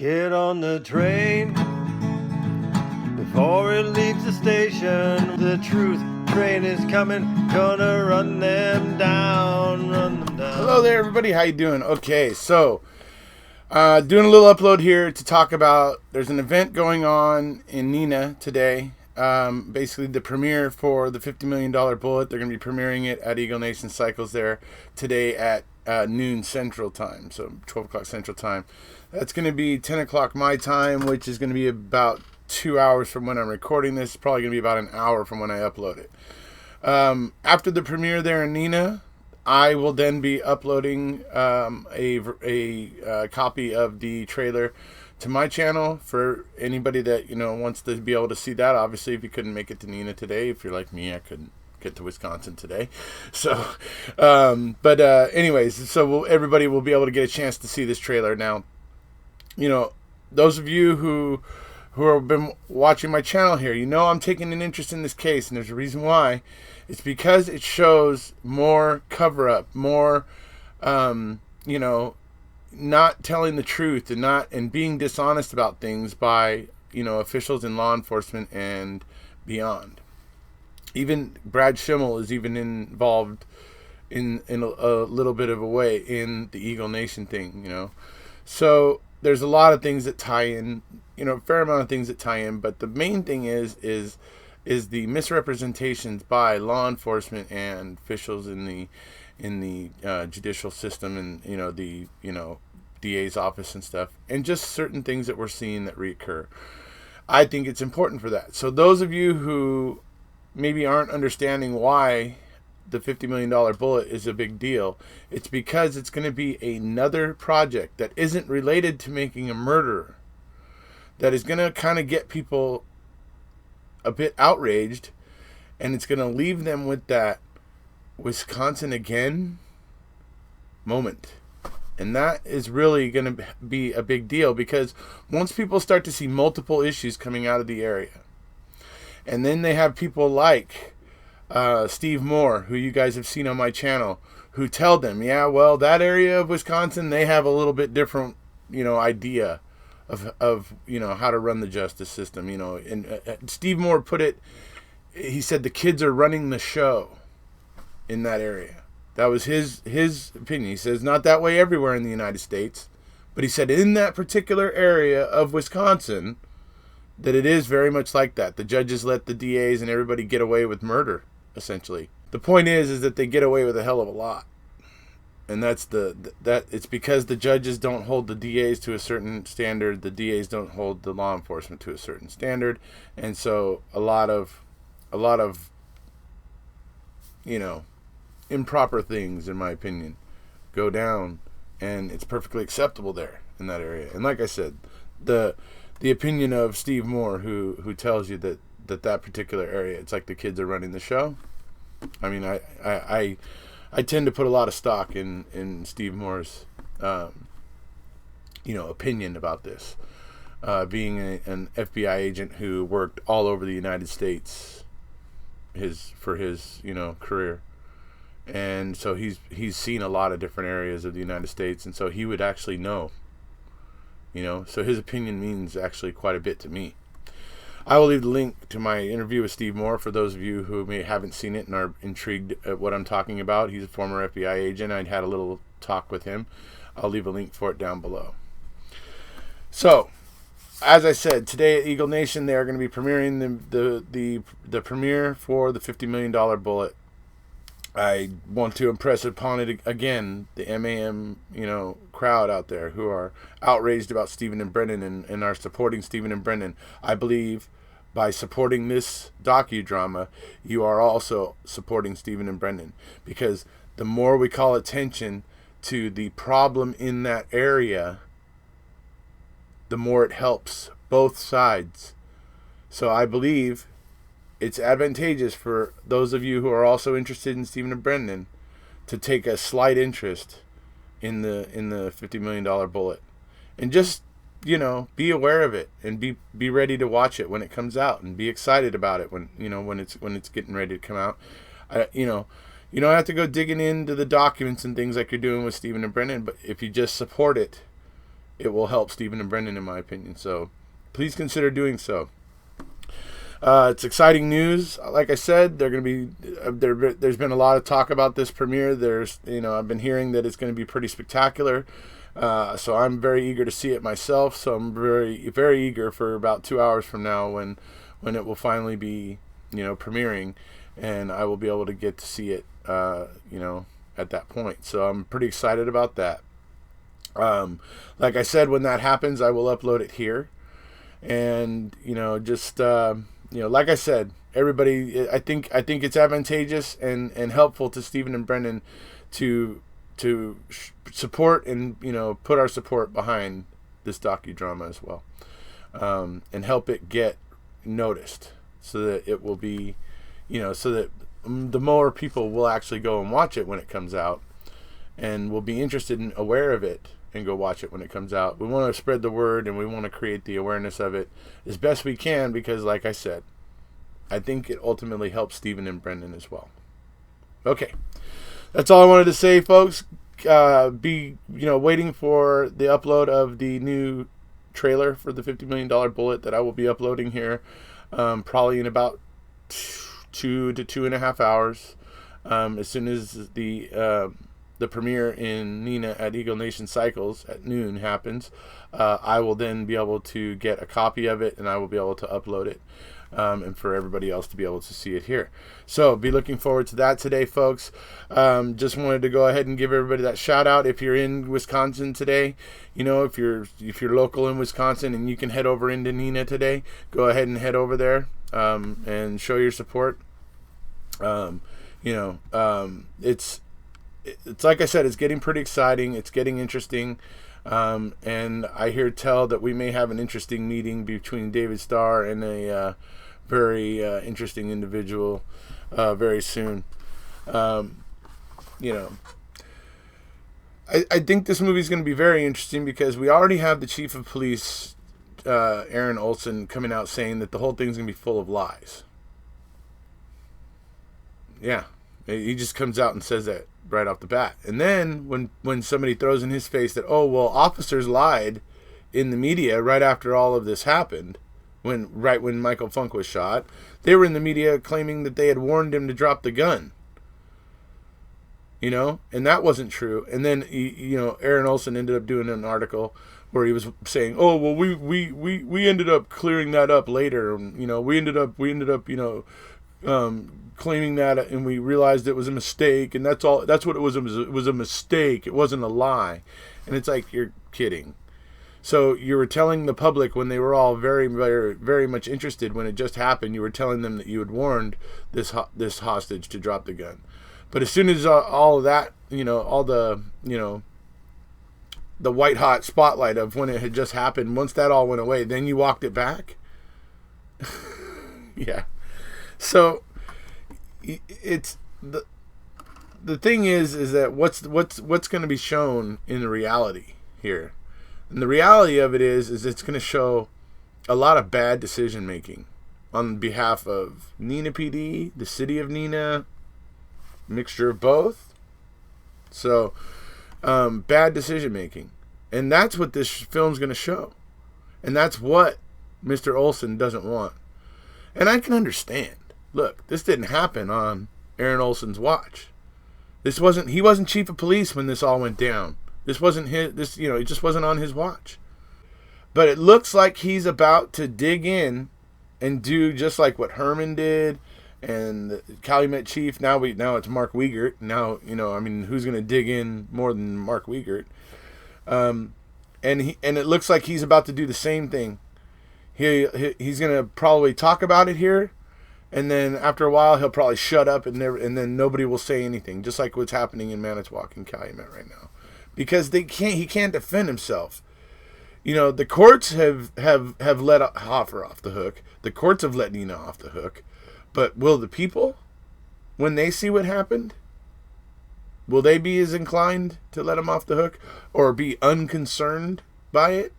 Get on the train before it leaves the station. The truth train is coming, gonna run them down, run them down. Hello there, everybody. How you doing? Okay, so doing a little upload here to talk about. There's an event going on in Neenah today. Basically, the premiere for the $50 million bullet. They're going to be premiering it at Eagle Nation Cycles there today at noon Central Time, so 12 o'clock Central Time. That's going to be 10 o'clock my time, which is going to be about 2 hours from when I'm recording this. Probably going to be about an hour from when I upload it. After the premiere there in Neenah, I will then be uploading a copy of the trailer to my channel for anybody that wants to be able to see that. Obviously, if you couldn't make it to Neenah today, if you're like me, I couldn't get to Wisconsin today. So, anyways, so everybody will be able to get a chance to see this trailer. Now, those of you who have been watching my channel here, I'm taking an interest in this case, and there's a reason why. It's because it shows more cover-up, more, not telling the truth and being dishonest about things by, officials in law enforcement and beyond. Even Brad Schimmel is even involved in a little bit of a way in the Eagle Nation thing, So there's a lot of things that tie in, a fair amount of things that tie in, but the main thing is the misrepresentations by law enforcement and officials in the judicial system and the DA's office and stuff, and just certain things that we're seeing that reoccur. I think it's important for that. So those of you who maybe aren't understanding why the $50 million bullet is a big deal, it's because it's going to be another project that isn't related to making a murderer, that is going to kind of get people a bit outraged, and it's going to leave them with that Wisconsin again moment. And that is really going to be a big deal, because once people start to see multiple issues coming out of the area, and then they have people like Steve Moore, who you guys have seen on my channel, who tell them, that area of Wisconsin, they have a little bit different, idea of how to run the justice system, and Steve Moore put it, he said the kids are running the show in that area. That was his opinion. He says not that way everywhere in the United States, but he said in that particular area of Wisconsin that it is very much like that. The judges let the DAs and everybody get away with murder, essentially. The point is that they get away with a hell of a lot. And that's it's because the judges don't hold the DAs to a certain standard. The DAs don't hold the law enforcement to a certain standard. And so a lot of improper things, in my opinion, go down, and it's perfectly acceptable there in that area. And like I said, the opinion of Steve Moore, who tells you that particular area, it's like the kids are running the show. I mean, I tend to put a lot of stock in Steve Moore's, opinion about this. Being an FBI agent who worked all over the United States, for his career, and so he's seen a lot of different areas of the United States, and so he would actually know. So his opinion means actually quite a bit to me. I will leave the link to my interview with Steve Moore for those of you who haven't seen it and are intrigued at what I'm talking about. He's a former FBI agent. I'd had a little talk with him. I'll leave a link for it down below. So, as I said, today at Eagle Nation, they are going to be premiering the premiere for the $50 million bullet. I want to impress upon it again the MAM, crowd out there who are outraged about Stephen and Brennan and are supporting Stephen and Brennan. I believe by supporting this docudrama, you are also supporting Stephen and Brennan, because the more we call attention to the problem in that area, the more it helps both sides. So I believe it's advantageous for those of you who are also interested in Stephen and Brennan to take a slight interest in the $50 million bullet, and just be aware of it, and be ready to watch it when it comes out, and be excited about it when it's getting ready to come out. You don't have to go digging into the documents and things like you're doing with Stephen and Brennan, but if you just support it, it will help Stephen and Brendan, in my opinion. So please consider doing so. It's exciting news. Like I said, they're going to be there's been a lot of talk about this premiere. I've been hearing that it's going to be pretty spectacular. So I'm very eager to see it myself. So I'm very, very eager for about 2 hours from now when it will finally be, premiering, and I will be able to get to see it, at that point. So I'm pretty excited about that. Like I said, when that happens, I will upload it here. And, like I said, everybody, I think it's advantageous and helpful to Stephen and Brendan to support and, put our support behind this docudrama as well. And help it get noticed so that it will be, so that the more people will actually go and watch it when it comes out and will be interested and aware of it and go watch it when it comes out. We want to spread the word and we want to create the awareness of it as best we can because, like I said, I think it ultimately helps Stephen and Brendan as well. Okay. That's all I wanted to say, folks. Be waiting for the upload of the new trailer for the $50 Million Bullet that I will be uploading here probably in about 2 to 2.5 hours. As soon as the premiere in Neenah at Eagle Nation Cycles at noon happens, I will then be able to get a copy of it and I will be able to upload it. And for everybody else to be able to see it here. So be looking forward to that today, folks. Just wanted to go ahead and give everybody that shout out. If you're in Wisconsin today, if you're local in Wisconsin and you can head over into Neenah today, go ahead and head over there and show your support. It's like I said, it's getting pretty exciting. It's getting interesting. And I hear tell that we may have an interesting meeting between David Starr and a very interesting individual very soon. I think this movie is going to be very interesting because we already have the chief of police, Aaron Olson, coming out saying that the whole thing's going to be full of lies. Yeah, he just comes out and says that right off the bat. And then when somebody throws in his face that, officers lied in the media right after all of this happened, when Michael Funk was shot, they were in the media claiming that they had warned him to drop the gun. And that wasn't true. And then Aaron Olson ended up doing an article where he was saying, we ended up clearing that up later. And, we ended up claiming that, and we realized it was a mistake, and that's all. That's what it was. It was a mistake. It wasn't a lie. And it's like, you're kidding. So you were telling the public when they were all very, very, very much interested when it just happened. You were telling them that you had warned this hostage to drop the gun. But as soon as all of that, all the the white hot spotlight of when it had just happened, once that all went away, then you walked it back. Yeah. So it's the thing is that what's going to be shown in the reality here, and the reality of it is it's going to show a lot of bad decision making on behalf of Neenah PD, the city of Neenah, mixture of both. So bad decision making, and that's what this film's going to show, and that's what Mr. Olson doesn't want. And I can understand. Look, this didn't happen on Aaron Olson's watch. He wasn't chief of police when this all went down. This wasn't his, it just wasn't on his watch. But it looks like he's about to dig in and do just like what Herman did and the Calumet chief. Now it's Mark Wiegert. Now, who's going to dig in more than Mark Wiegert? And it looks like he's about to do the same thing. He's going to probably talk about it here, and then after a while he'll probably shut up and then nobody will say anything, just like what's happening in Manitowoc and Calumet right now, because he can't defend himself. The courts have let Hoffer off the hook. The courts have let Neenah off the hook, but will the people, when they see what happened, will they be as inclined to let him off the hook or be unconcerned by it?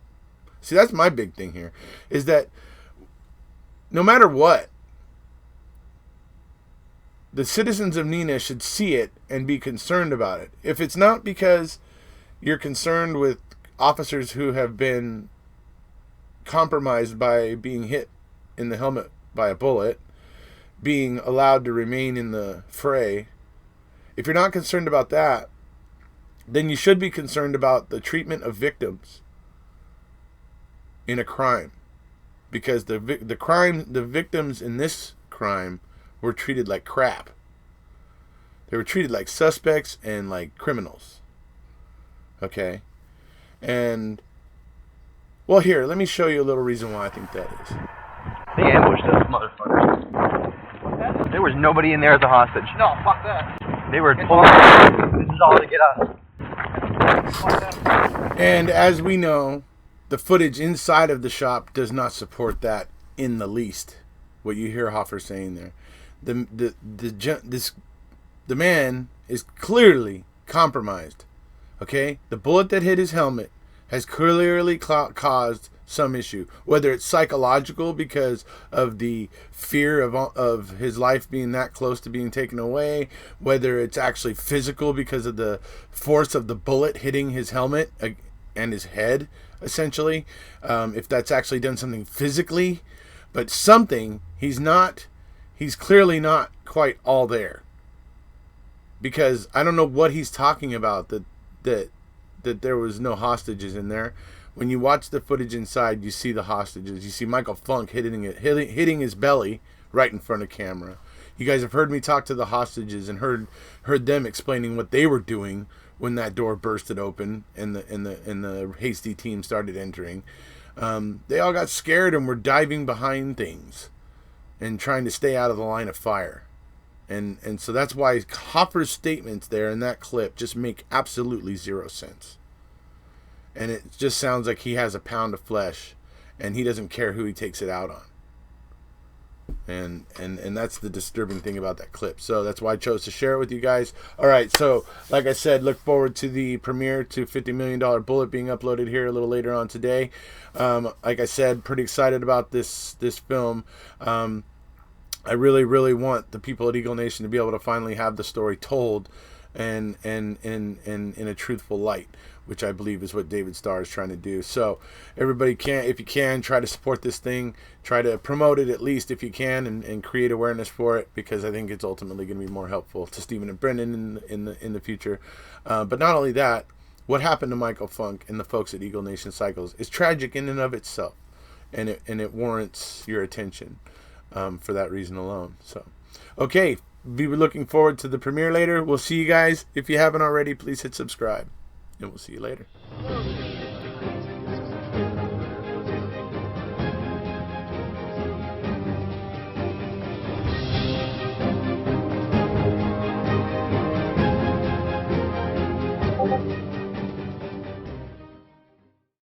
See, that's my big thing here, is that no matter what, the citizens of Neenah should see it and be concerned about it. If it's not because you're concerned with officers who have been compromised by being hit in the helmet by a bullet being allowed to remain in the fray. If you're not concerned about that, then you should be concerned about the treatment of victims in a crime, because the victims in this crime were treated like crap. They were treated like suspects and like criminals. Okay? And, well, here, let me show you a little reason why I think that is. They ambushed us, motherfuckers. There was nobody in there as a hostage. No, fuck that. They were told this is all to get us. And as we know, the footage inside of the shop does not support that in the least. What you hear Hoffer saying there, the man is clearly compromised. Okay, the bullet that hit his helmet has clearly caused some issue, whether it's psychological because of the fear of his life being that close to being taken away, whether it's actually physical because of the force of the bullet hitting his helmet and his head, essentially, if that's actually done something physically, but something, he's clearly not quite all there, because I don't know what he's talking about, that there was no hostages in there. When you watch the footage inside, you see the hostages. You see Michael Funk hitting his belly right in front of camera. You guys have heard me talk to the hostages and heard them explaining what they were doing when that door bursted open and the hasty team started entering. They all got scared and were diving behind things and trying to stay out of the line of fire. And so that's why Hoffer's statements there in that clip just make absolutely zero sense. And it just sounds like he has a pound of flesh and he doesn't care who he takes it out on. And that's the disturbing thing about that clip. So that's why I chose to share it with you guys. All right, so like I said, look forward to the premiere to $50 Million Bullet being uploaded here a little later on today. Like I said, pretty excited about this film. I really, really want the people at Eagle Nation to be able to finally have the story told and in a truthful light, which I believe is what David Starr is trying to do. So everybody if you can, try to support this thing, try to promote it at least if you can, and create awareness for it, because I think it's ultimately going to be more helpful to Stephen and Brendan in the future. But not only that, what happened to Michael Funk and the folks at Eagle Nation Cycles is tragic in and of itself, and it warrants your attention for that reason alone. So, okay, be looking forward to the premiere later. We'll see you guys. If you haven't already, please hit subscribe, and we'll see you later.